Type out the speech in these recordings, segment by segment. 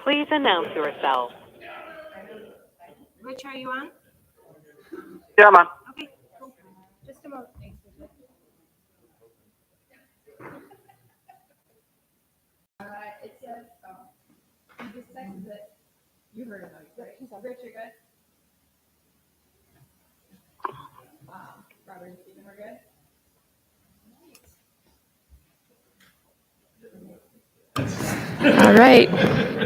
Please announce yourself. Which are you on? Yeah, man. Okay, cool. Just a moment. Thanks. It says, you just texted it. You heard about it. Rich, you're good? Robert and Stephen, we're good? All right.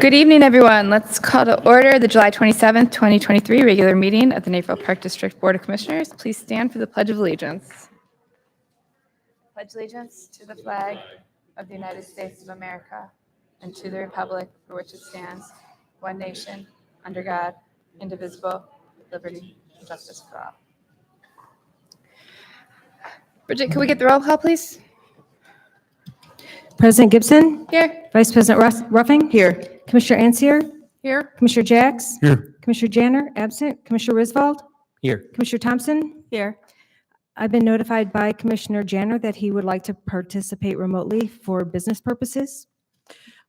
Good evening, everyone. Let's call to order the July 27th, 2023 regular meeting of the Naperville Park District Board of Commissioners. Please stand for the Pledge of Allegiance. Pledge allegiance to the flag of the United States of America and to the republic for which it stands, one nation, under God, indivisible, with liberty and justice for all. Bridget, can we get the roll call, please? President Gibson? Here. Vice President Ruffing? Here. Commissioner Ancier? Here. Commissioner Jacks? Here. Commissioner Janner? Absent. Commissioner Risvold? Here. Commissioner Thompson? Here. I've been notified by Commissioner Janner that he would like to participate remotely for business purposes.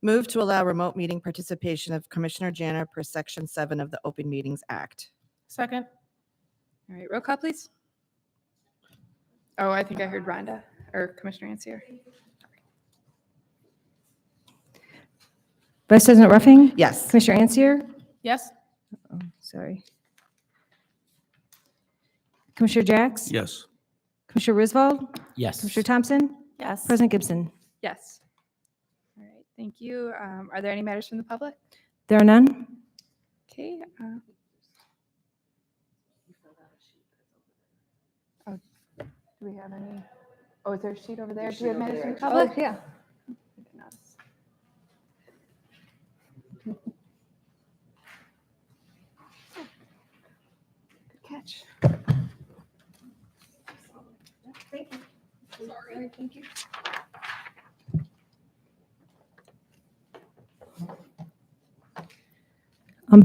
Move to allow remote meeting participation of Commissioner Janner per Section 7 of the Open Meetings Act. Second. All right, roll call, please. Oh, I think I heard Rhonda or Commissioner Ancier. Vice President Ruffing? Yes. Commissioner Ancier? Yes. Oh, sorry. Commissioner Jacks? Yes. Commissioner Risvold? Yes. Commissioner Thompson? Yes. President Gibson? Yes. All right, thank you. Are there any matters from the public? There are none? Okay. Oh, do we have any? Oh, is there a sheet over there? Do we have matters from the public? yeah. Good catch. Thank you. Sorry, thank you.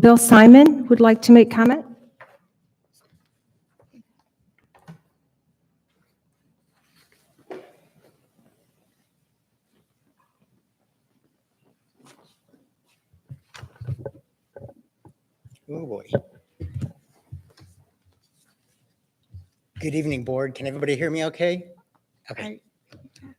Bill Simon would like to make comment. Oh, boy. Good evening, board. Can everybody hear me okay? Okay.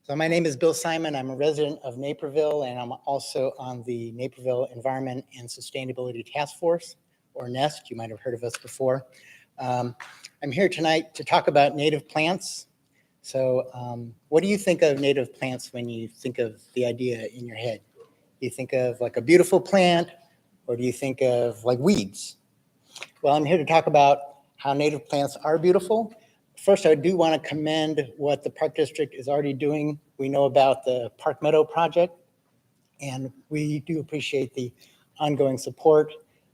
So my name is Bill Simon. I'm a resident of Naperville, and I'm also on the Naperville Environment and Sustainability Task Force, or NEST. You might have heard of us before. I'm here tonight to talk about native plants. So what do you think of native plants when you think of the idea in your head? Do you think of like a beautiful plant, or do you think of like weeds? Well, I'm here to talk about how native plants are beautiful. First, I do want to commend what the Park District is already doing. We know about the Park Meadow project, and we do appreciate the ongoing support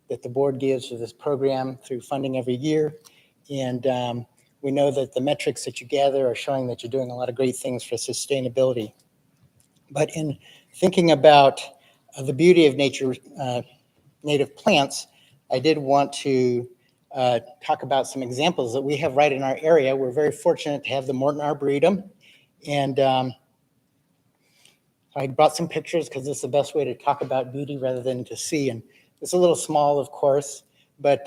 that the board gives for this program through funding every year. And we know that the metrics that you gather are showing that you're doing a lot of great things for sustainability. But in thinking about the beauty of nature, native plants, I did want to talk about some examples that we have right in our area. We're very fortunate to have the Morton Arboretum. And I brought some pictures because this is the best way to talk about beauty rather than to see. And it's a little small, of course, but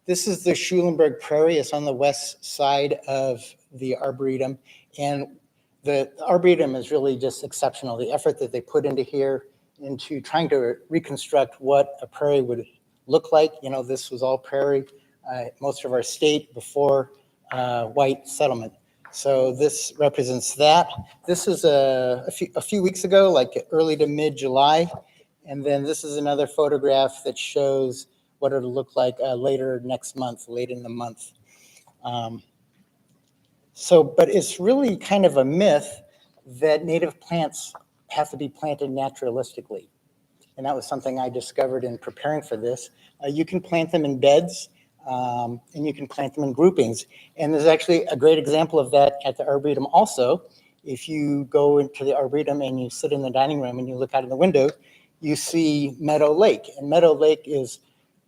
this is the Schulenburg Prairie. It's on the west side of the Arboretum. And the Arboretum is really just exceptional. The effort that they put into here, into trying to reconstruct what a prairie would look like. You know, this was all prairie, most of our state before white settlement. So this represents that. This is a few weeks ago, like early to mid-July. And then this is another photograph that shows what it'll look like later next month, late in the month. But it's really kind of a myth that native plants have to be planted naturalistically. And that was something I discovered in preparing for this. You can plant them in beds, and you can plant them in groupings. And there's actually a great example of that at the Arboretum also. If you go into the Arboretum and you sit in the dining room and you look out of the window, you see Meadow Lake. And Meadow Lake is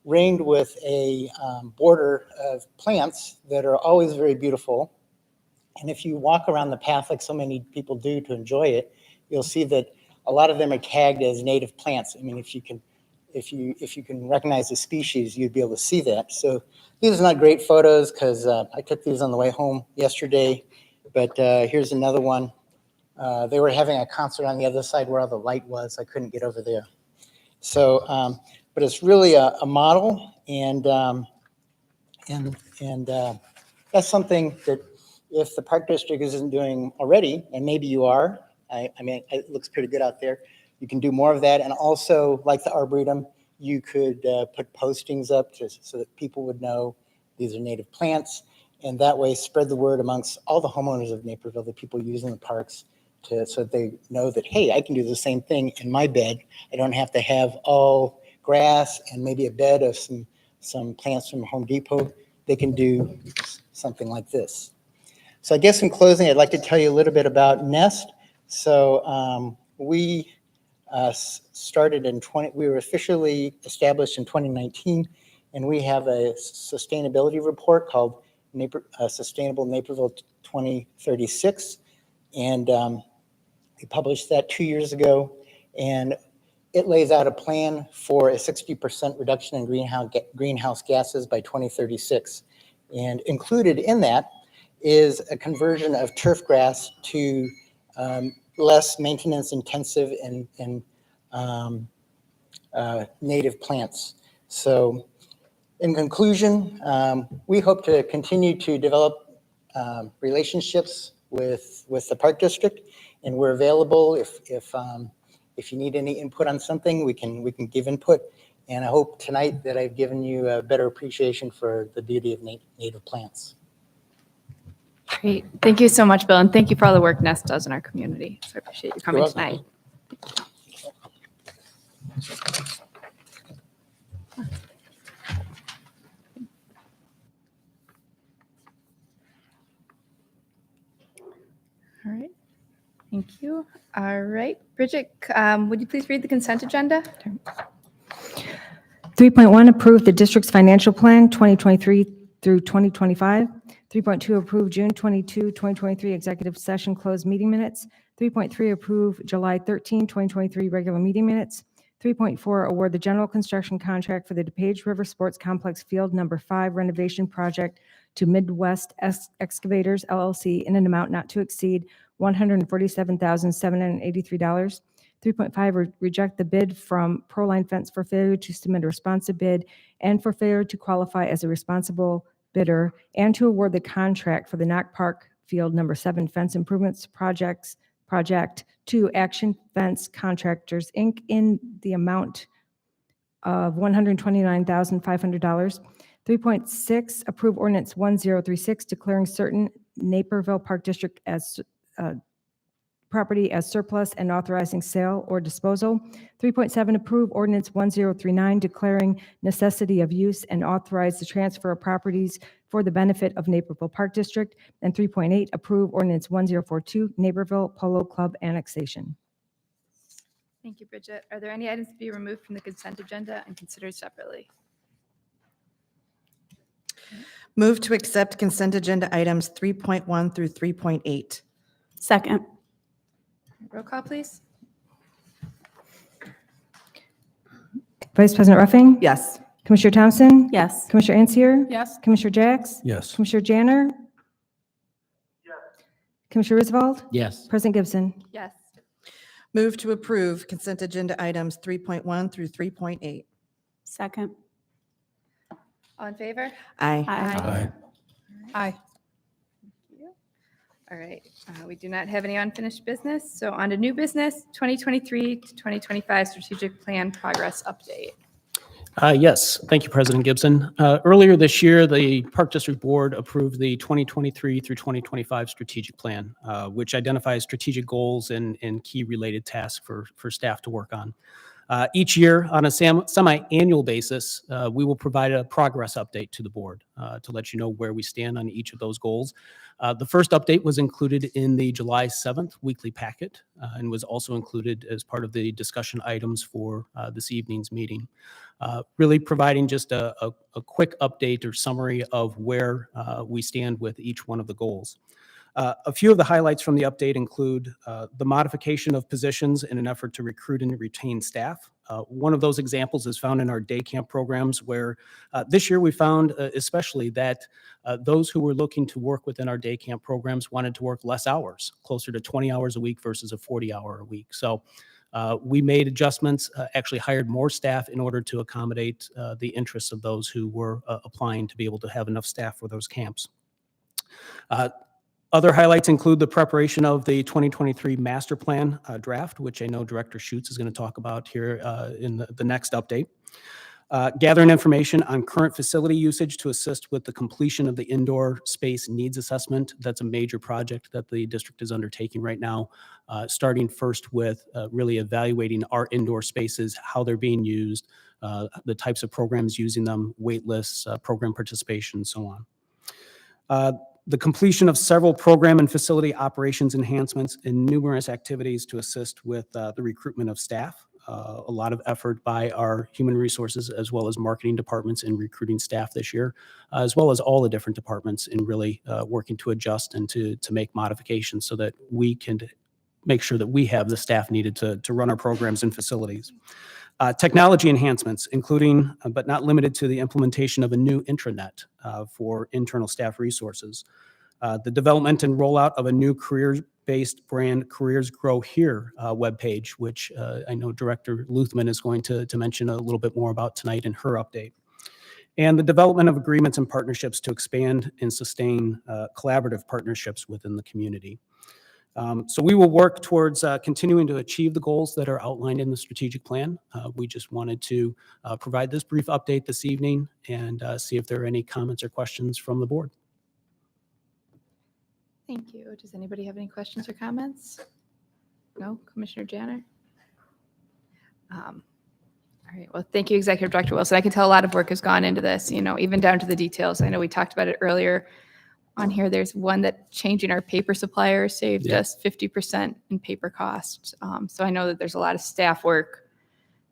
ringed with a border of plants that are always very beautiful. And if you walk around the path like so many people do to enjoy it, you'll see that a lot of them are tagged as native plants. I mean, if you can if you can recognize the species, you'd be able to see that. So these are not great photos because I took these on the way home yesterday, but here's another one. They were having a concert on the other side where all the light was. I couldn't get over there. So, but it's really a model, and that's something that if the Park District isn't doing already, and maybe you are, I mean, it looks pretty good out there. You can do more of that, and also, like the Arboretum, you could put postings up so that people would know these are native plants, and that way spread the word amongst all the homeowners of Naperville, the people using the parks, so that they know that, hey, I can do the same thing in my bed. I don't have to have all grass and maybe a bed of some plants from Home Depot. They can do something like this. So I guess in closing, I'd like to tell you a little bit about Nest. So we we were officially established in 2019, and we have a sustainability report called Sustainable Naperville 2036. And we published that 2 years ago, and it lays out a plan for a 60% reduction in greenhouse gases by 2036. And included in that is a conversion of turf grass to less maintenance intensive and native plants. So in conclusion, we hope to continue to develop relationships with the Park District, and we're available if you need any input on something, we can give input. And I hope tonight that I've given you a better appreciation for the beauty of native plants. Great. Thank you so much, Bill, and thank you for all the work Nest does in our community. So I appreciate you coming You're welcome. tonight. All right. Thank you. All right. Bridget, would you please read the consent agenda? 3.1, approve the district's financial plan 2023 through 2025. 3.2, approve June 22, 2023 executive session closed meeting minutes. 3.3, approve July 13, 2023 regular meeting minutes. 3.4, award the general construction contract for the DePage River Sports Complex Field Number 5 renovation project to Midwest Excavators LLC in an amount not to exceed $147,783. 3.5, reject the bid from Proline Fence for failure to submit a responsive bid and for failure to qualify as a responsible bidder, and to award the contract for the Knock Park Field Number 7 fence improvements project to Action Fence Contractors, Inc. in the amount of $129,500. 3.6, approve ordinance 1036 declaring certain Naperville Park District as property as surplus and authorizing sale or disposal. 3.7, approve ordinance 1039 declaring necessity of use and authorize the transfer of properties for the benefit of Naperville Park District. And 3.8, approve ordinance 1042 Naperville Polo Club annexation. Thank you, Bridget. Are there any items to be removed from the consent agenda and considered separately? Move to accept consent agenda items 3.1 through 3.8. Second. Roll call, please. Vice President Ruffing? Yes. Commissioner Thompson? Yes. Commissioner Ansier? Yes. Commissioner Jacks? Yes. Commissioner Janner? Commissioner Risvold? Yes. President Gibson? Yes. Move to approve consent agenda items 3.1 through 3.8. Second. All in favor? Aye. Aye. Aye. All right, we do not have any unfinished business, so on to new business, 2023 to 2025 strategic plan progress update. Yes, thank you, President Gibson. Earlier this year, the Park District Board approved the 2023 through 2025 strategic plan, which identifies strategic goals and key related tasks for staff to work on. Each year, on a semi-annual basis, we will provide a progress update to the board to let you know where we stand on each of those goals. The first update was included in the July 7th weekly packet and was also included as part of the discussion items for this evening's meeting. Really providing just a quick update or summary of where we stand with each one of the goals. A few of the highlights from the update include the modification of positions in an effort to recruit and retain staff, One of those examples is found in our day camp programs where this year we found especially that those who were looking to work within our day camp programs wanted to work less hours, closer to 20 hours a week versus a 40-hour a week. So we made adjustments, actually hired more staff in order to accommodate the interests of those who were applying to be able to have enough staff for those camps. Other highlights include the preparation of the 2023 master plan draft, which I know Director Schutz is going to talk about here in the next update. Gathering information on current facility usage to assist with the completion of the indoor space needs assessment. That's a major project that the district is undertaking right now, starting first with really evaluating our indoor spaces, how they're being used, the types of programs using them, wait lists, program participation, and so on. The completion of several program and facility operations enhancements and numerous activities to assist with the recruitment of staff. A lot of effort by our human resources as well as marketing departments in recruiting staff this year, as well as all the different departments in really working to adjust and to make modifications so that we can make sure that we have the staff needed to run our programs and facilities. Technology enhancements, including but not limited to the implementation of a new intranet for internal staff resources. The development and rollout of a new career-based brand, Careers Grow Here webpage, which I know Director Luthman is going to mention a little bit more about tonight in her update. And the development of agreements and partnerships to expand and sustain collaborative partnerships within the community. So we will work towards continuing to achieve the goals that are outlined in the strategic plan. We just wanted to provide this brief update this evening and see if there are any comments or questions from the board. Thank you. Does anybody have any questions or comments? No? Commissioner Janner? All right. Well, thank you, Executive Director Wilson. I can tell a lot of work has gone into this, even down to the details. I know we talked about it earlier. On here, there's one that changing our paper supplier saved us 50% in paper costs. So I know that there's a lot of staff work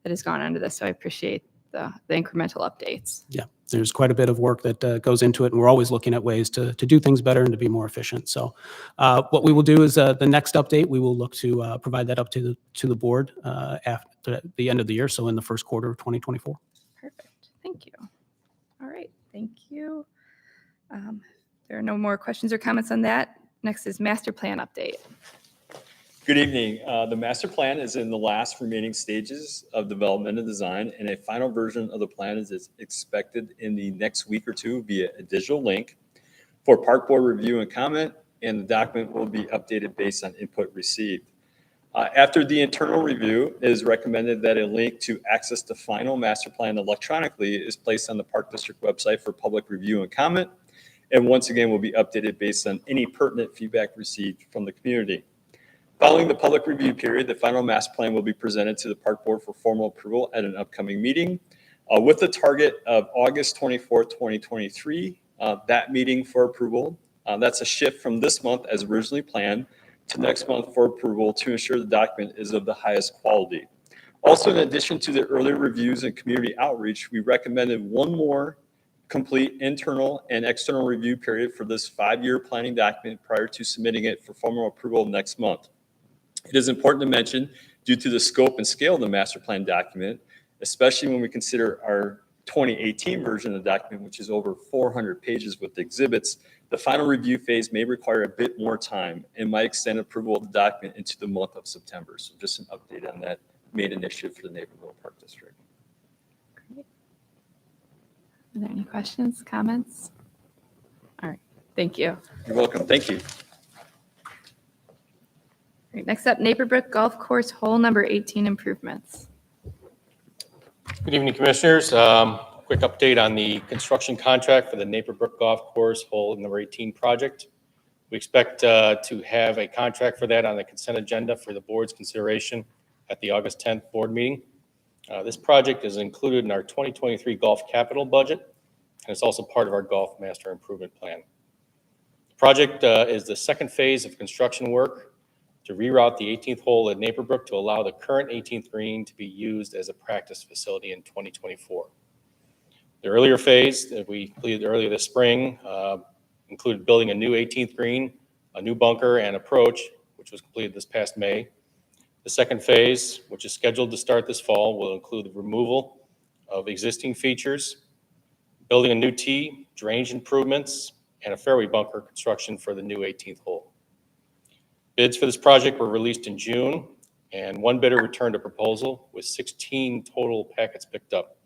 that has gone into this. So I appreciate the incremental updates. Yeah, there's quite a bit of work that goes into it, and we're always looking at ways to do things better and to be more efficient. So what we will do is the next update, we will look to provide that up to the board after the end of the year, so in the first quarter of 2024. Perfect. Thank you. All right. Thank you. There are no more questions or comments on that. Next is master plan update. Good evening. The master plan is in the last remaining stages of development and design, and a final version of the plan is expected in the next week or two via a digital link for park board review and comment, and the document will be updated based on input received. After the internal review, it is recommended that a link to access the final master plan electronically is placed on the Park District website for public review and comment, and once again will be updated based on any pertinent feedback received from the community. Following the public review period, the final master plan will be presented to the park board for formal approval at an upcoming meeting with the target of August 24th, 2023, that meeting for approval. That's a shift from this month as originally planned to next month for approval to ensure the document is of the highest quality. Also, in addition to the earlier reviews and community outreach, we recommended one more complete internal and external review period for this 5-year planning document prior to submitting it for formal approval next month. It is important to mention, due to the scope and scale of the master plan document, especially when we consider our 2018 version of the document, which is over 400 pages with exhibits, the final review phase may require a bit more time and might extend approval of the document into the month of September. So just an update on that main initiative for the Naperville Park District. Great. Are there any questions, comments? All right. Thank you. You're welcome. Thank you. All right, next up, Naperbrook Golf Course hole number 18 improvements. Good evening, Commissioners. Quick update on the construction contract for the Naperbrook Golf Course hole number 18 project. We expect to have a contract for that on the consent agenda for the board's consideration at the August 10th board meeting. This project is included in our 2023 golf capital budget, and it's also part of our golf master improvement plan. The project is the second phase of construction work to reroute the 18th hole at Naperbrook to allow the current 18th green to be used as a practice facility in 2024. The earlier phase that we completed earlier this spring included building a new 18th green, a new bunker and approach, which was completed this past May. The second phase, which is scheduled to start this fall, will include the removal of existing features, building a new tee, drainage improvements, and a fairway bunker construction for the new 18th hole. Bids for this project were released in June, and one bidder returned a proposal with 16 total packets picked up.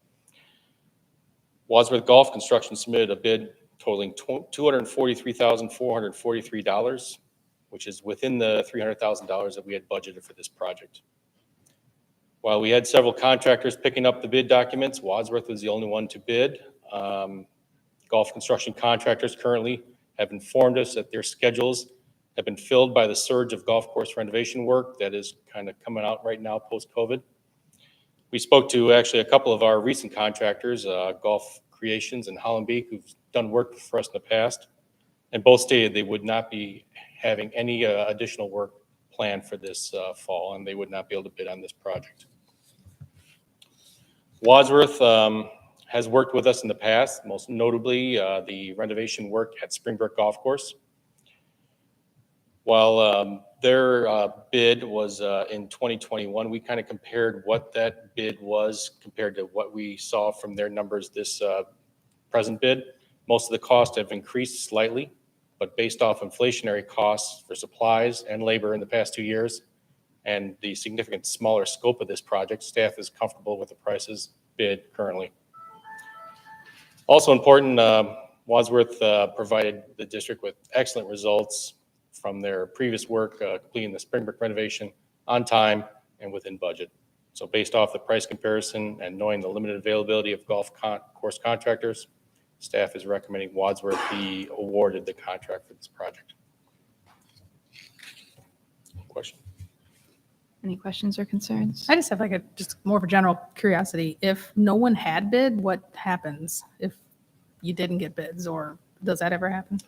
Wadsworth Golf Construction submitted a bid totaling $243,443, which is within the $300,000 that we had budgeted for this project. While we had several contractors picking up the bid documents, Wadsworth was the only one to bid. Golf construction contractors currently have informed us that their schedules have been filled by the surge of golf course renovation work that is kind of coming out right now post-COVID. We spoke to actually a couple of our recent contractors, Golf Creations and Hollenbeek, who've done work for us in the past, and both stated they would not be having any additional work planned for this fall, and they would not be able to bid on this project. Wadsworth has worked with us in the past, most notably the renovation work at Springbrook Golf Course. While their bid was in 2021, we kind of compared what that bid was compared to what we saw from their numbers this present bid. Most of the costs have increased slightly, but based off inflationary costs for supplies and labor in the past 2 years and the significant smaller scope of this project, staff is comfortable with the prices bid currently. Also important, Wadsworth provided the district with excellent results from their previous work completing the Springbrook renovation on time and within budget. So based off the price comparison and knowing the limited availability of golf course contractors, staff is recommending Wadsworth be awarded the contract for this project. Question? Any questions or concerns? I just have like just more of a general curiosity. If no one had bid, what happens if you didn't get bids, or does that ever happen?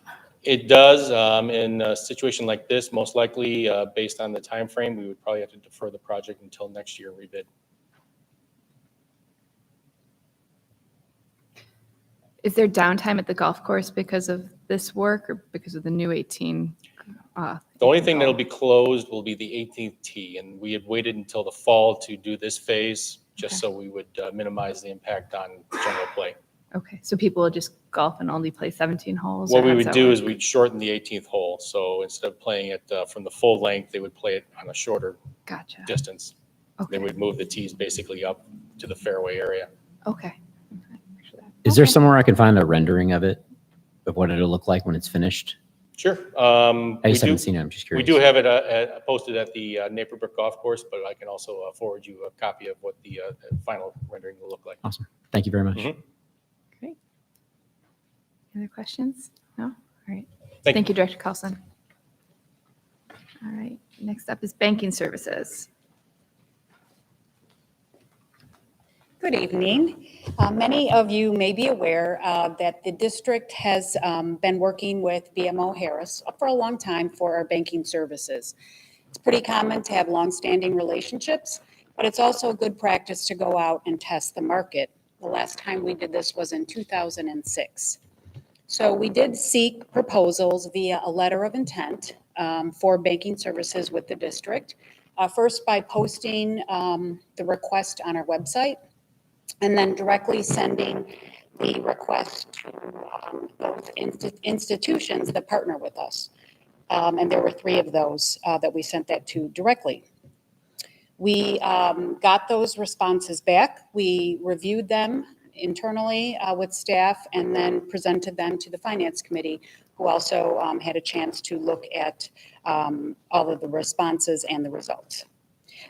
It does. In a situation like this, most likely based on the time frame, we would probably have to defer the project until next year and rebid. Is there downtime at the golf course because of this work or because of the new 18? The only thing that'll be closed will be the 18th tee, and we had waited until the fall to do this phase just so we would minimize the impact on general play. Okay, so people will just golf and only play 17 holes? What or we how does would that do work? is we'd shorten the 18th hole. So instead of playing it from the full length, they would play it on a shorter Gotcha. distance. Okay. They would move the tees basically up to the fairway area. Okay. Is there Okay. somewhere I can find a rendering of it, of what it'll look like when it's finished? Sure. I just haven't seen it. I'm just We curious. do have it posted at the Naperbrook Golf Course, but I can also forward you a copy of what the final rendering will look like. Awesome. Thank you very much. Mhm. Great. Any other questions? No? All right. Thank Thank you, Director Carlson. All right. Next up is banking services. Good evening. Many of you may be aware that the district has been working with BMO Harris for a long time for our banking services. It's pretty common to have longstanding relationships, but it's also good practice to go out and test the market. The last time we did this was in 2006. So we did seek proposals via a letter of intent for banking services with the district. First by posting the request on our website, and then directly sending the request to those institutions that partner with us. And there were 3 of those that we sent that to directly. We got those responses back. We reviewed them internally with staff and then presented them to the Finance Committee, who also had a chance to look at all of the responses and the results.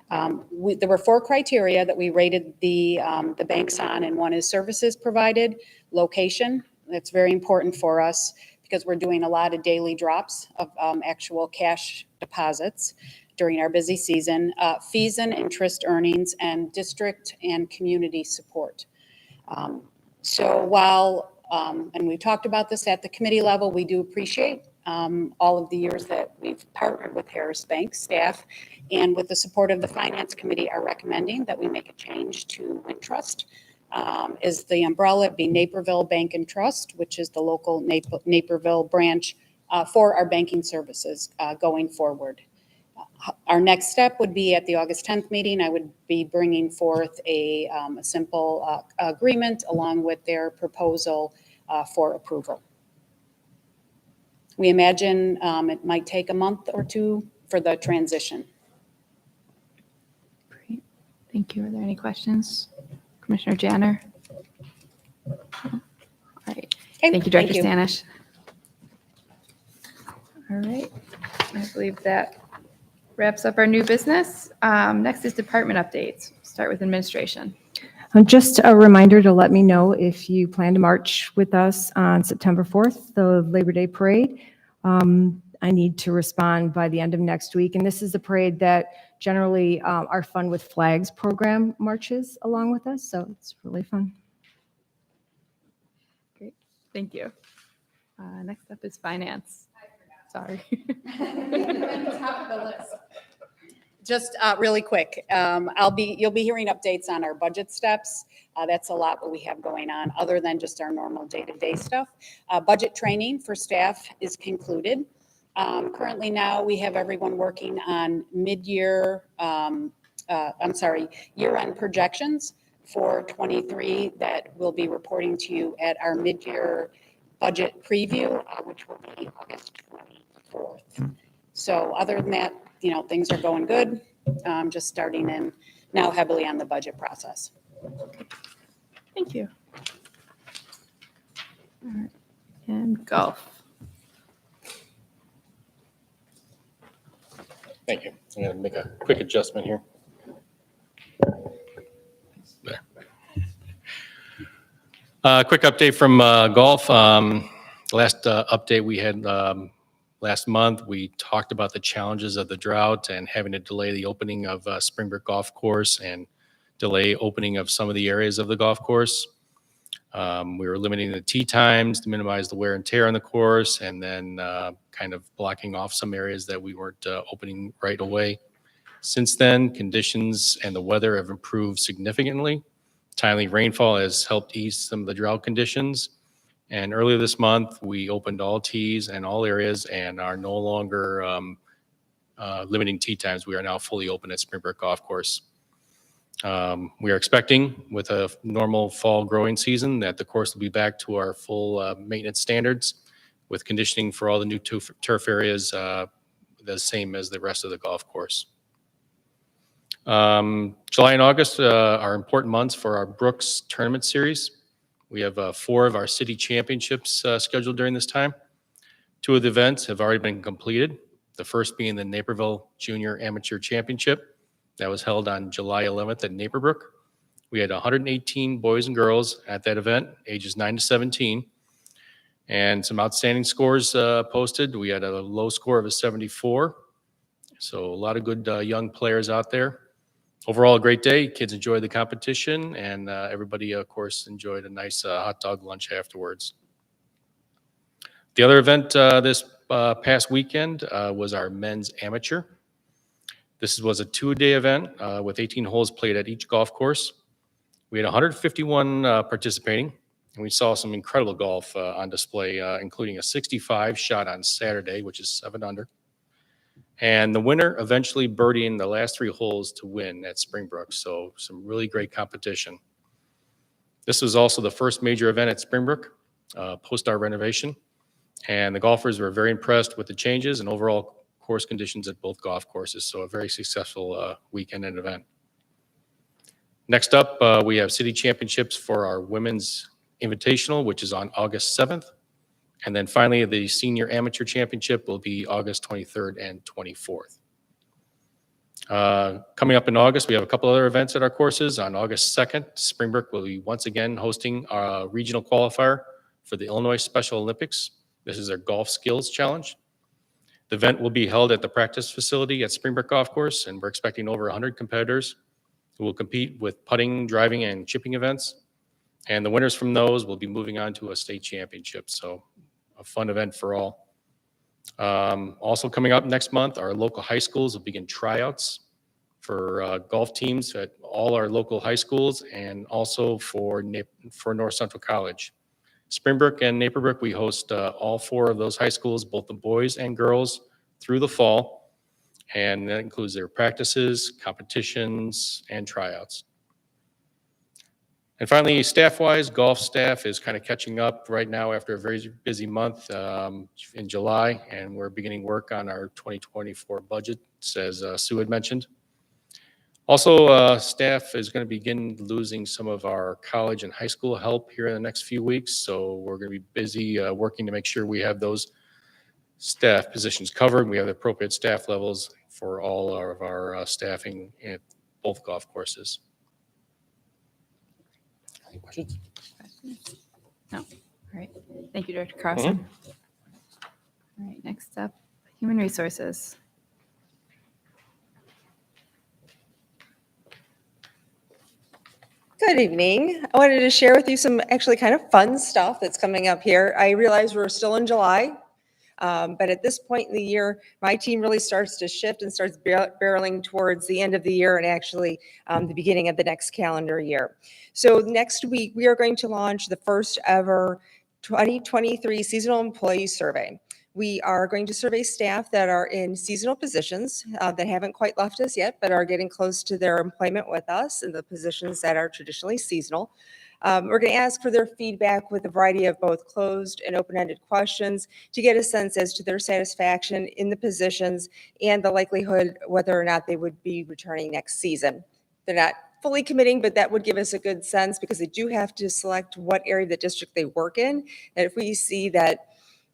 There were 4 criteria that we rated the banks on, and one is services provided, location. That's very important for us because we're doing a lot of daily drops of actual cash deposits during our busy season, fees and interest earnings, and district and community support. So while, and we talked about this at the committee level, we do appreciate all of the years that we've partnered with Harris Bank staff, and with the support of the Finance Committee are recommending that we make a change to Wintrust. Is the umbrella be Naperville Bank and Trust, which is the local Naperville branch for our banking services going forward. Our next step would be at the August 10th meeting, I would be bringing forth a simple agreement along with their proposal for approval. We imagine it might take a month or two for the transition. Great. Thank you. Are there any questions? Commissioner Janner? All right. Okay, Thank you, Director Stanish. All right. I believe that wraps up our new business. Next is department updates. Start with administration. Just a reminder to let me know if you plan to march with us on September 4th, the Labor Day Parade. I need to respond by the end of next week. And this is a parade that generally our Fun with Flags program marches along with us. So it's really fun. Great. Thank you. Next up is finance. Sorry. Top of the list. Just really quick, you'll be hearing updates on our budget steps. That's a lot what we have going on other than just our normal day-to-day stuff. Budget training for staff is concluded. Currently now we have everyone working on year-end projections for 23 that we'll be reporting to you at our mid-year budget preview, which will be August 24th. So other than that, things are going good. Just starting in now heavily on the budget process. Thank you. All right. And golf. Thank you. I'm going to make a quick adjustment here. There. Quick update from golf. Last update we had last month, we talked about the challenges of the drought and having to delay the opening of Springbrook Golf Course and delay opening of some of the areas of the golf course. We were limiting the tee times to minimize the wear and tear on the course, and then kind of blocking off some areas that we weren't opening right away. Since then, conditions and the weather have improved significantly. Timely rainfall has helped ease some of the drought conditions. And earlier this month, we opened all tees and all areas and are no longer limiting tee times. We are now fully open at Springbrook Golf Course. We are expecting, with a normal fall growing season, that the course will be back to our full maintenance standards, with conditioning for all the new turf areas the same as the rest of the golf course. July and August are important months for our Brooks Tournament Series. We have 4 of our city championships scheduled during this time. 2 of the events have already been completed, the first being the Naperville Junior Amateur Championship. That was held on July 11th at Naperbrook. We had 118 boys and girls at that event, ages 9 to 17, and some outstanding scores posted. We had a low score of a 74, so a lot of good young players out there. Overall, a great day. Kids enjoyed the competition, and everybody, of course, enjoyed a nice hot dog lunch afterwards. The other event this past weekend was our men's amateur. This was a 2-day event with 18 holes played at each golf course. We had 151 participating, and we saw some incredible golf on display, including a 65 shot on Saturday, which is 7 under. And the winner eventually birdieing the last 3 holes to win at Springbrook. So some really great competition. This was also the first major event at Springbrook post our renovation. And the golfers were very impressed with the changes and overall course conditions at both golf courses. So a very successful weekend and event. Next up, we have city championships for our women's invitational, which is on August 7th. And then finally, the Senior Amateur Championship will be August 23rd and 24th. Coming up in August, we have a couple other events at our courses. On August 2nd, Springbrook will be once again hosting a regional qualifier for the Illinois Special Olympics. This is their Golf Skills Challenge. The event will be held at the practice facility at Springbrook Golf Course, and we're expecting over 100 competitors who will compete with putting, driving, and chipping events. And the winners from those will be moving on to a state championship. So a fun event for all. Also coming up next month, our local high schools will begin tryouts for golf teams at all our local high schools and also for North Central College. Springbrook and Naperbrook, we host all 4 of those high schools, both the boys and girls, through the fall. and that includes their practices, competitions, and tryouts. And finally, staff-wise, golf staff is kind of catching up right now after a very busy month in July, and we're beginning work on our 2024 budgets, as Sue had mentioned. Also, staff is going to begin losing some of our college and high school help here in the next few weeks, so we're going to be busy working to make sure we have those staff positions covered. We have the appropriate staff levels for all of our staffing at both golf courses. Any questions? No. All right. Thank you, Director Carlson. All right, next up, Human Resources. Good evening. I wanted to share with you some actually kind of fun stuff that's coming up here. I realize we're still in July, but at this point in the year, my team really starts to shift and starts barreling towards the end of the year and actually the beginning of the next calendar year. So next week, we are going to launch the first ever 2023 Seasonal Employee Survey. We are going to survey staff that are in seasonal positions that haven't quite left us yet, but are getting close to their employment with us in the positions that are traditionally seasonal. We're going to ask for their feedback with a variety of both closed and open-ended questions to get a sense as to their satisfaction in the positions and the likelihood whether or not they would be returning next season. They're not fully committing, but that would give us a good sense because they do have to select what area of the district they work in. And if we see that,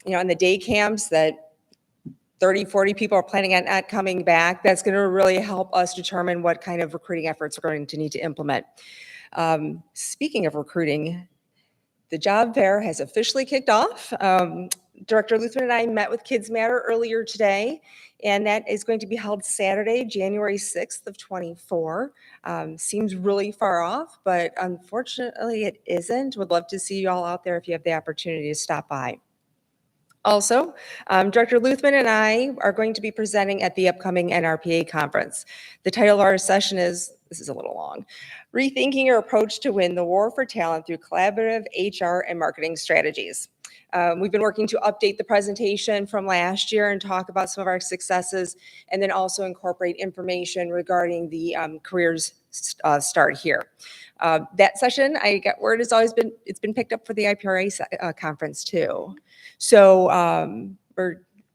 you know, in the day camps that 30, 40 people are planning on not coming back, that's going to really help us determine what kind of recruiting efforts we're going to need to implement. Speaking of recruiting, the job fair has officially kicked off. Director Luthman and I met with Kids Matter earlier today, and that is going to be held Saturday, January 6th of 24. Seems really far off, but unfortunately it isn't. Would love to see you all out there if you have the opportunity to stop by. Also, Director Luthman and I are going to be presenting at the upcoming NRPA conference. The title of our session is, this is a little long, Rethinking Your Approach to Win the War for Talent Through Collaborative HR and Marketing Strategies. We've been working to update the presentation from last year and talk about some of our successes, and then also incorporate information regarding the careers start here. That session, I got word, it's been picked up for the IPRA conference too. So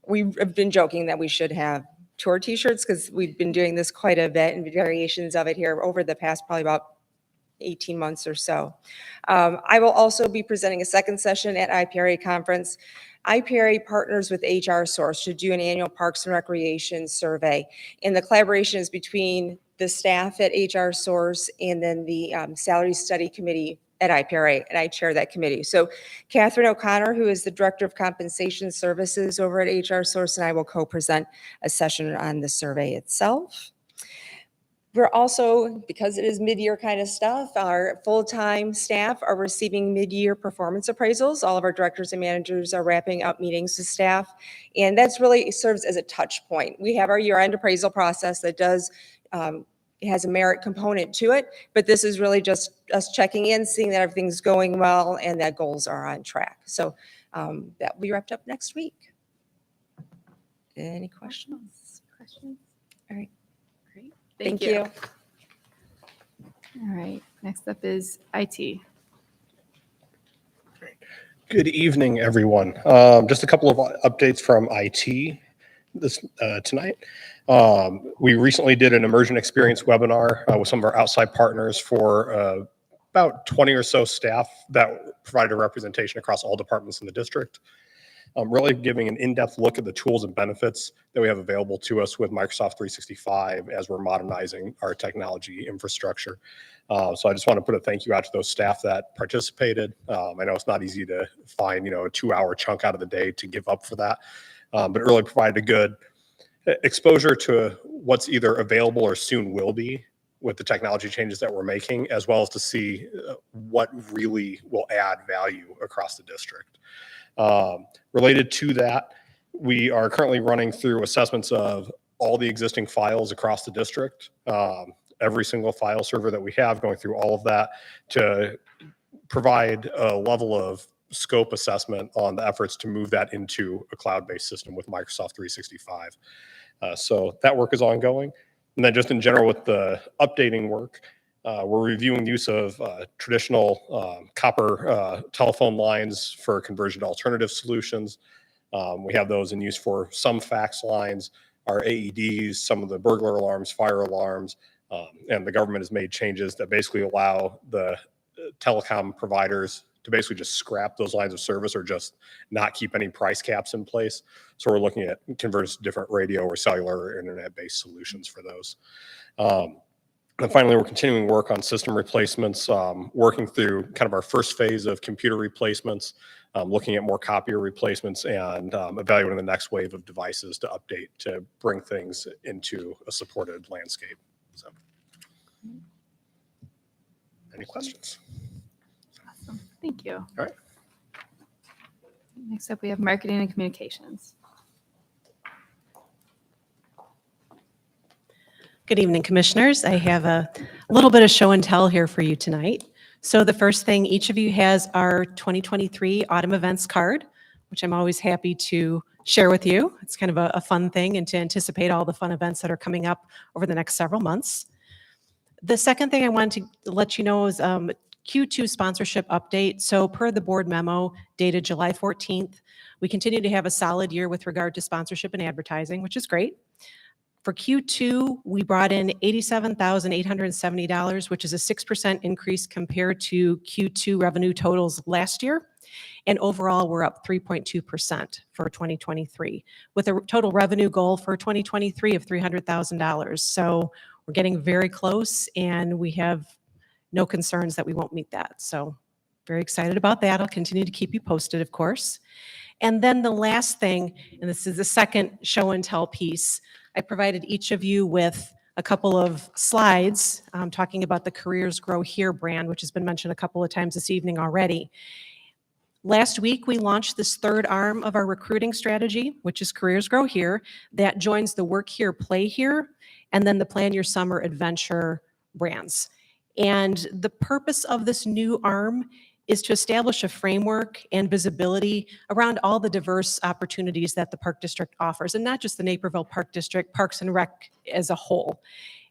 we've been joking that we should have tour t-shirts because we've been doing this quite a bit and variations of it here over the past probably about 18 months or so. I will also be presenting a second session at IPRA conference. IPRA partners with HR Source to do an annual Parks and Recreation survey, and the collaboration is between the staff at HR Source and then the Salary Study Committee at IPRA, and I chair that committee. So Catherine O'Connor, who is the Director of Compensation Services over at HR Source, and I will co-present a session on the survey itself. We're also, because it is mid-year kind of stuff, our full-time staff are receiving mid-year performance appraisals. All of our directors and managers are wrapping up meetings with staff, and that's really serves as a touch point. We have our year-end appraisal process that does, it has a merit component to it, but this is really just us checking in, seeing that everything's going well and that goals are on track. So that will be wrapped up next week. Any questions? All right. Great. Thank you. All right, next up is IT. Good evening, everyone. Just a couple of updates from IT tonight. We recently did an immersion experience webinar with some of our outside partners for about 20 or so staff that provided a representation across all departments in the district. Really giving an in-depth look at the tools and benefits that we have available to us with Microsoft 365 as we're modernizing our technology infrastructure. So I just want to put a thank you out to those staff that participated. I know it's not easy to find, a 2-hour chunk out of the day to give up for that, but it really provided a good exposure to what's either available or soon will be with the technology changes that we're making, as well as to see what really will add value across the district. Related to that, we are currently running through assessments of all the existing files across the district, every single file server that we have, going through all of that to provide a level of scope assessment on the efforts to move that into a cloud-based system with Microsoft 365. So that work is ongoing. And then just in general with the updating work, we're reviewing the use of traditional copper telephone lines for conversion to alternative solutions. We have those in use for some fax lines, our AEDs, some of the burglar alarms, fire alarms, and the government has made changes that basically allow the telecom providers to basically just scrap those lines of service or just not keep any price caps in place. So we're looking at converting to different radio or cellular or internet-based solutions for those. And finally, we're continuing work on system replacements, working through kind of our first phase of computer replacements, looking at more copier replacements, and evaluating the next wave of devices to update to bring things into a supported landscape. So, any questions? Awesome. Thank you. All right. Next up, we have marketing and communications. Good evening, Commissioners. I have a little bit of show and tell here for you tonight. So the first thing, each of you has our 2023 Autumn Events card, which I'm always happy to share with you. It's kind of a fun thing and to anticipate all the fun events that are coming up over the next several months. The second thing I wanted to let you know is Q2 sponsorship update. So per the board memo dated July 14th, we continue to have a solid year with regard to sponsorship and advertising, which is great. For Q2, we brought in $87,870, which is a 6% increase compared to Q2 revenue totals last year. And overall, we're up 3.2% for 2023, with a total revenue goal for 2023 of $300,000. So we're getting very close, and we have no concerns that we won't meet that. So very excited about that. I'll continue to keep you posted, of course. And then the last thing, and this is the second show and tell piece, I provided each of you with a couple of slides talking about the Careers Grow Here brand, which has been mentioned a couple of times this evening already. Last week, we launched this third arm of our recruiting strategy, which is Careers Grow Here, that joins the Work Here, Play Here, and then the Plan Your Summer Adventure brands. And the purpose of this new arm is to establish a framework and visibility around all the diverse opportunities that the Park District offers, and not just the Naperville Park District, Parks and Rec as a whole.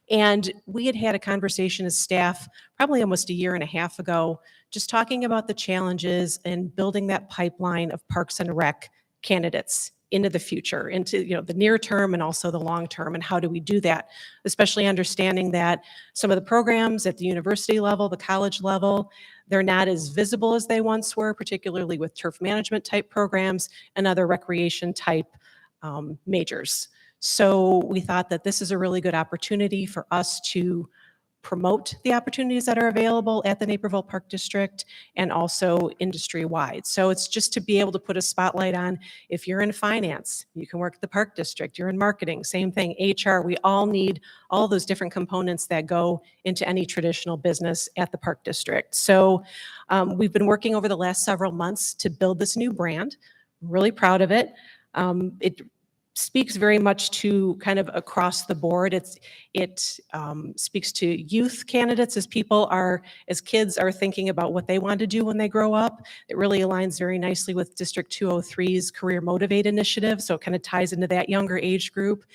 And we had a conversation as staff probably almost a year and a half ago, just talking about the challenges and building that pipeline of Parks and Rec candidates into the future, into the near term and also the long term, and how do we do that, especially understanding that some of the programs at the university level, the college level, they're not as visible as they once were, particularly with turf management type programs and other recreation type majors. So we thought that this is a really good opportunity for us to promote the opportunities that are available at the Naperville Park District and also industry-wide. So it's just to be able to put a spotlight on, if you're in finance, you can work at the Park District, you're in marketing, same thing, HR, we all need all those different components that go into any traditional business at the Park District. So we've been working over the last several months to build this new brand. I'm really proud of it. It speaks very much to kind of across the board. It speaks to youth candidates as kids are thinking about what they want to do when they grow up. It really aligns very nicely with District 203's Career Motivate initiative. So it kind of ties into that younger age group.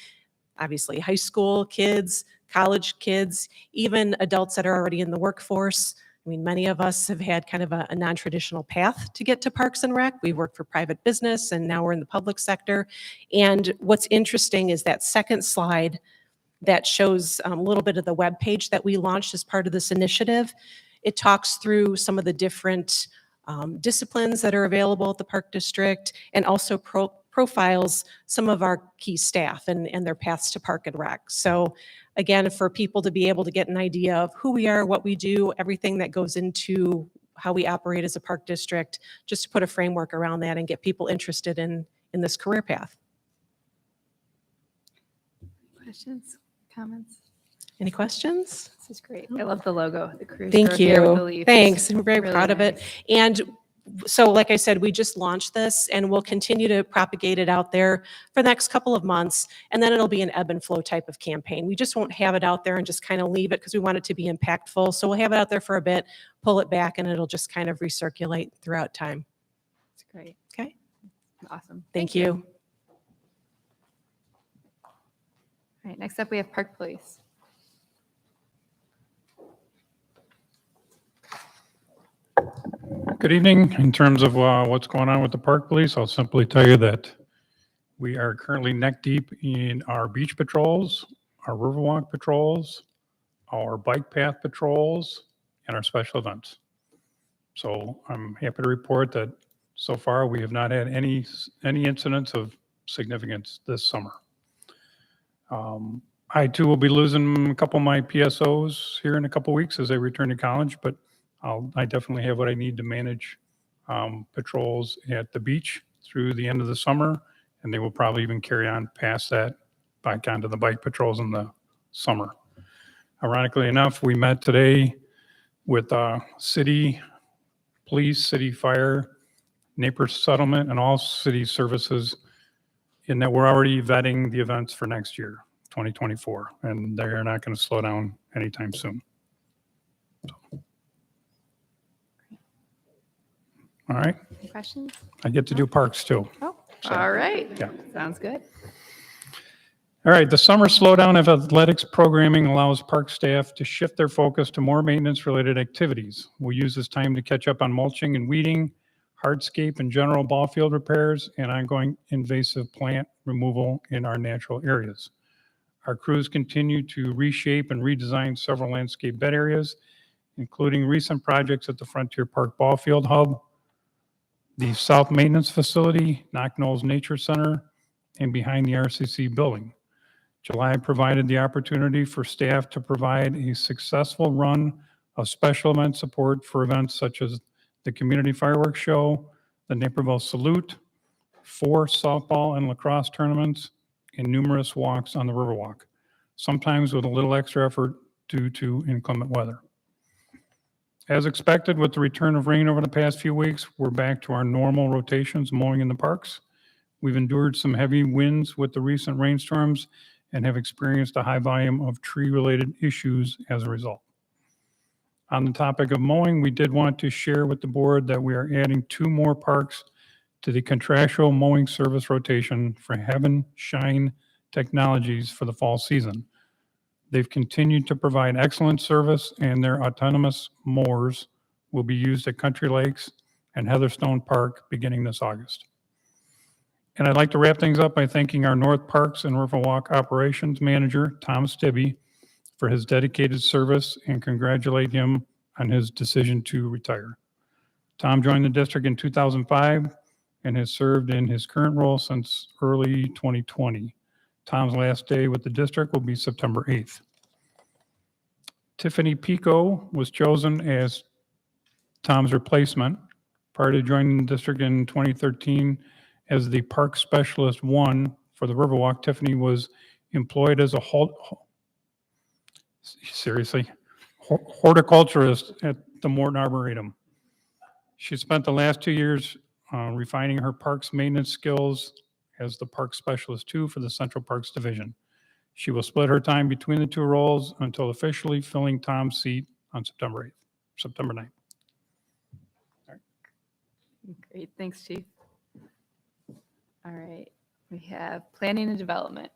Obviously, high school kids, college kids, even adults that are already in the workforce. I mean, many of us have had kind of a non-traditional path to get to Parks and Rec. We worked for private business and now we're in the public sector. And what's interesting is that second slide that shows a little bit of the web page that we launched as part of this initiative. It talks through some of the different disciplines that are available at the Park District and also profiles some of our key staff and their paths to Park and Rec. So again, for people to be able to get an idea of who we are, what we do, everything that goes into how we operate as a Park District, just to put a framework around that and get people interested in this career path. Questions, comments? Any questions? This is great. I love the logo. The Careers Thank Grow Here with the you. leaves. Thanks. I'm very Really proud of it. nice. And so, like I said, we just launched this and we'll continue to propagate it out there for the next couple of months. And then it'll be an ebb and flow type of campaign. We just won't have it out there and just kind of leave it because we want it to be impactful. So we'll have it out there for a bit, pull it back, and it'll just kind of recirculate throughout time. It's great. Okay. Awesome. Thank you. right, next up, we have Park Police. Good evening. In terms of what's going on with the Park Police, I'll simply tell you that we are currently neck deep in our beach patrols, our Riverwalk patrols, our bike path patrols, and our special events. So I'm happy to report that so far we have not had any incidents of significance this summer. I too will be losing a couple of my PSOs here in a couple of weeks as they return to college, but I definitely have what I need to manage patrols at the beach through the end of the summer, and they will probably even carry on past that back onto the bike patrols in the summer. Ironically enough, we met today with city police, city fire, Napier settlement, and all city services, in that we're already vetting the events for next year, 2024, and they're not going to slow down anytime soon. All right. Any questions? I get to do parks too. Oh, So, all right. yeah. Sounds good. All right. The summer slowdown of athletics programming allows park staff to shift their focus to more maintenance related activities. We'll use this time to catch up on mulching and weeding, hardscape and general ball field repairs, and ongoing invasive plant removal in our natural areas. Our crews continue to reshape and redesign several landscape bed areas, including recent projects at the Frontier Park Ball Field Hub, the South Maintenance Facility, Knock Knolls Nature Center, and behind the RCC building. July provided the opportunity for staff to provide a successful run of special event support for events such as the Community Fireworks Show, the Naperville Salute, 4 softball and lacrosse tournaments, and numerous walks on the Riverwalk, sometimes with a little extra effort due to inclement weather. As expected, with the return of rain over the past few weeks, we're back to our normal rotations mowing in the parks. We've endured some heavy winds with the recent rainstorms and have experienced a high volume of tree-related issues as a result. On the topic of mowing, we did want to share with the board that we are adding 2 more parks to the contractual mowing service rotation for Heaven Shine Technologies for the fall season. They've continued to provide excellent service, and their autonomous mowers will be used at Country Lakes and Heatherstone Park beginning this August. And I'd like to wrap things up by thanking our North Parks and Riverwalk Operations Manager, Tom Stibbe, for his dedicated service and congratulate him on his decision to retire. Tom joined the district in 2005 and has served in his current role since early 2020. Tom's last day with the district will be September 8th. Tiffany Pico was chosen as Tom's replacement. Prior to joining the district in 2013 as the Park Specialist 1 for the Riverwalk, Tiffany was employed as a horticulturist at the Morton Arboretum. She spent the last 2 years refining her parks maintenance skills as the Park Specialist 2 for the Central Parks Division. She will split her time between the 2 roles until officially filling Tom's seat on September 9th. Great, thanks, Chief. All right, we have planning and development.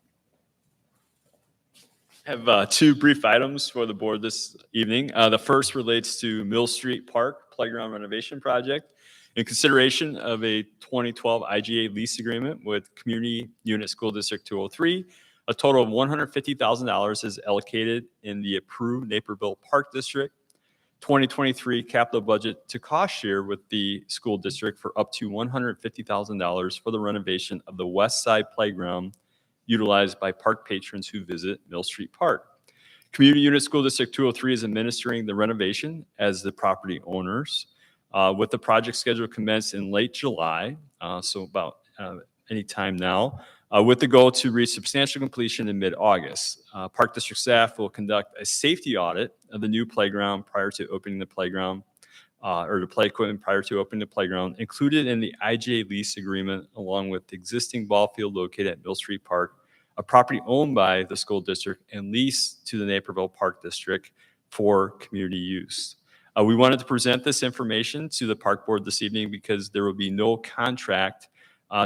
I have 2 brief items for the board this evening. The first relates to Mill Street Park Playground Renovation Project. In consideration of a 2012 IGA lease agreement with Community Unit School District 203, a total of $150,000 is allocated in the approved Naperville Park District 2023 capital budget to cost share with the school district for up to $150,000 for the renovation of the West Side Playground utilized by park patrons who visit Mill Street Park. Community Unit School District 203 is administering the renovation as the property owners, with the project schedule commenced in late July, so about any time now, with the goal to reach substantial completion in mid-August. Park District staff will conduct a safety audit of the new playground prior to opening the playground, or the play equipment prior to opening the playground, included in the IGA lease agreement, along with the existing ball field located at Mill Street Park, a property owned by the school district and leased to the Naperville Park District for community use. We wanted to present this information to the park board this evening because there will be no contract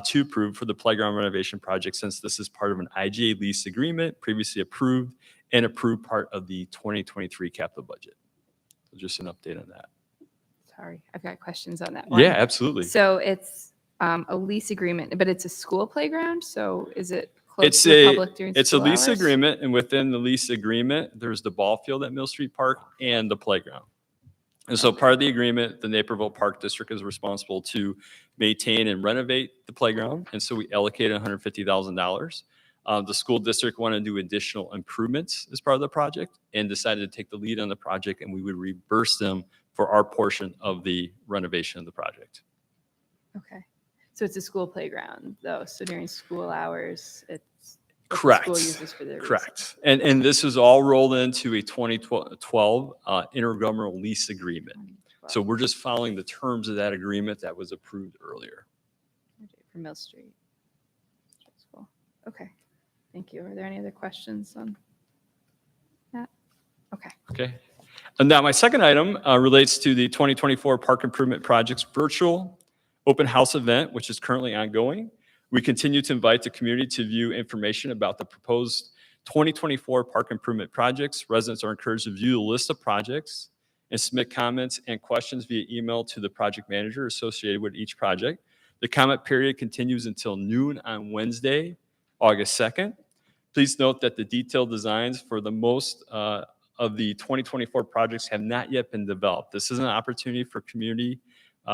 to approve for the playground renovation project, since this is part of an IGA lease agreement previously approved and approved part of the 2023 capital budget. So just an update on that. Sorry, I've got questions on that one. Yeah, absolutely. So it's a lease agreement, but it's a school playground, so is it closed It's to the a public during it's a school lease hours? agreement, and within the lease agreement, there's the ball field at Mill Street Park and the playground. And so part of the agreement, the Naperville Park District is responsible to maintain and renovate the playground, and so we allocated $150,000. The school district wanted to do additional improvements as part of the project and decided to take the lead on the project, and we would reimburse them for our portion of the renovation of the project. Okay, so it's a school playground though, so during school hours, it's what the Correct. school uses for their. Correct. And this is all rolled into a 2012 intergovernmental lease agreement. So we're just following the terms of that agreement that was approved earlier. For Mill Street. School. Okay, thank you. Are there any other questions on that? Okay. Okay. And now my second item relates to the 2024 Park Improvement Project's virtual open house event, which is currently ongoing. We continue to invite the community to view information about the proposed 2024 park improvement projects. Residents are encouraged to view the list of projects and submit comments and questions via email to the project manager associated with each project. The comment period continues until noon on Wednesday, August 2nd. Please note that the detailed designs for the most of the 2024 projects have not yet been developed. This is an opportunity for community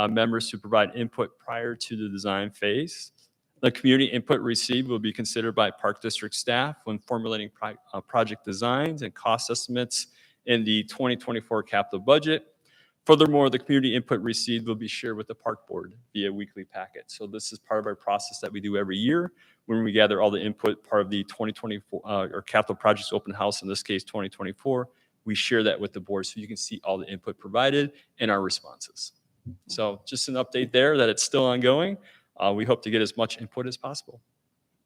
members to provide input prior to the design phase. The community input received will be considered by Park District staff when formulating project designs and cost estimates in the 2024 capital budget. Furthermore, the community input received will be shared with the park board via weekly packet. So this is part of our process that we do every year when we gather all the input, part of the 2024 or capital projects open house, in this case 2024. We share that with the board so you can see all the input provided and our responses. So just an update there that it's still ongoing. We hope to get as much input as possible.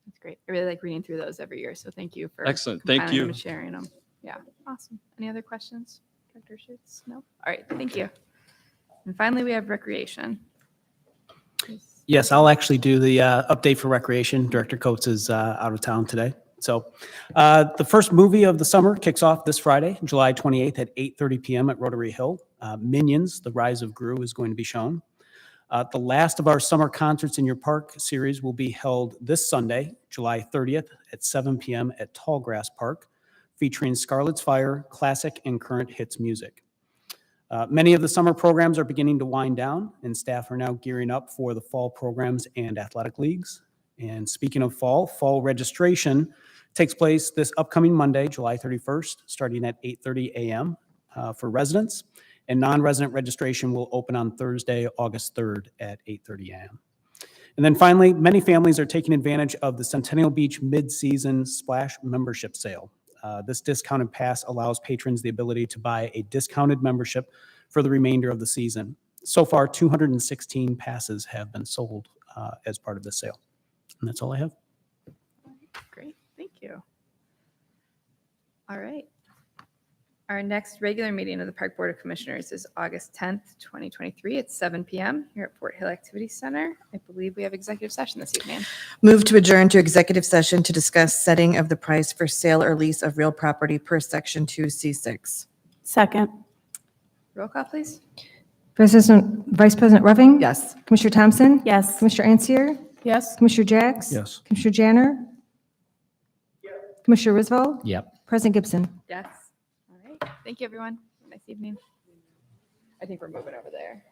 That's great. I really like reading through those every year, so thank you for Excellent. Thank compiling them you. and sharing them. Yeah, awesome. Any other questions, Director Schutz? No? All right, thank you. And finally, we have recreation. Yes, I'll actually do the update for recreation. Director Coates is out of town today. So the first movie of the summer kicks off this Friday, July 28th at 8:30 p.m. at Rotary Hill. Minions, The Rise of Gru is going to be shown. The last of our Summer Concerts in Your Park series will be held this Sunday, July 30th at 7 p.m. at Tallgrass Park, featuring Scarlet's Fire, classic and current hits music. Many of the summer programs are beginning to wind down, and staff are now gearing up for the fall programs and athletic leagues. And speaking of fall registration takes place this upcoming Monday, July 31st, starting at 8:30 a.m. For residents, and non-resident registration will open on Thursday, August 3rd at 8:30 a.m. And then finally, many families are taking advantage of the Centennial Beach mid-season splash membership sale. This discounted pass allows patrons the ability to buy a discounted membership for the remainder of the season. So far, 216 passes have been sold as part of this sale. And that's all I have. Great, thank you. All right. Our next regular meeting of the Park Board of Commissioners is August 10th, 2023 at 7 p.m. here at Fort Hill Activity Center. I believe we have executive session this evening. Move to adjourn to executive session to discuss setting of the price for sale or lease of real property per section 2C6. Second. Roll call, please. Vice President Ruffing? Yes. Commissioner Thompson? Yes. Commissioner Ansier? Yes. Commissioner Jacks? Yes. Commissioner Janner? Commissioner Risval? Yep. President Gibson? Yes. All right. Thank you, everyone. Have a nice evening. I think we're moving over there.